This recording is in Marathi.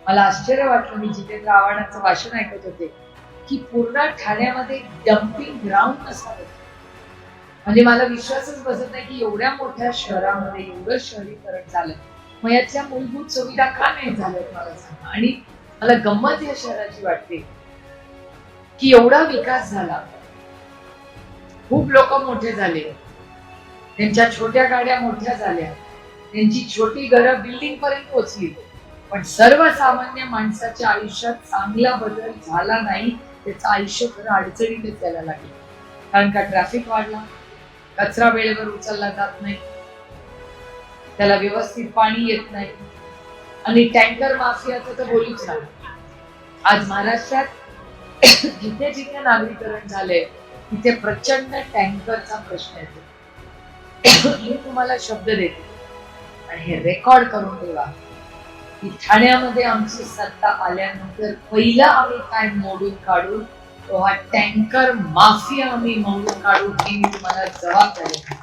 मला आश्चर्य वाटलं, मी जितेंद्र आव्हाडांचं भाषण ऐकत होते की पूर्ण ठाण्यामध्ये डम्पिंग ग्राउंड असावं. म्हणजे मला विश्वासच बसत नाही की एवढ्या मोठ्या शहरामध्ये एवढं शहरीकरण झालं, मग याच्या मूलभूत सुविधा का नाही झाल्यात मला सांगा. आणि मला गंमत या शहराची वाटते की एवढा विकास झाला, खूप लोक मोठे झाले, त्यांच्या छोट्या गाड्या मोठ्या झाल्या, त्यांची छोटी घरं बिल्डिंग पर्यंत पोहोचली, पण सर्वसामान्य माणसाच्या आयुष्यात चांगला बदल झाला नाही. त्याचं आयुष्य खरं अडचणीतच यायला लागलं. कारण का ट्रॅफिक वाढला, कचरा वेळेवर उचलला जात नाही, त्याला व्यवस्थित पाणी येत नाही, आणि टँकर माफियाचं तर बोलूच ना. आज महाराष्ट्रात जिथे जिथे नागरीकरण झालंय तिथे प्रचंड टँकरचा प्रश्न येतो. मी तुम्हाला शब्द देते आणि हे रेकॉर्ड करून ठेवा की ठाण्यामध्ये आमची सत्ता आल्यानंतर पहिला आम्ही काय मोडून काढू, तो हा टँकर माफिया आम्ही मोडून काढू, ही मी तुम्हाला जबाबदारी देते.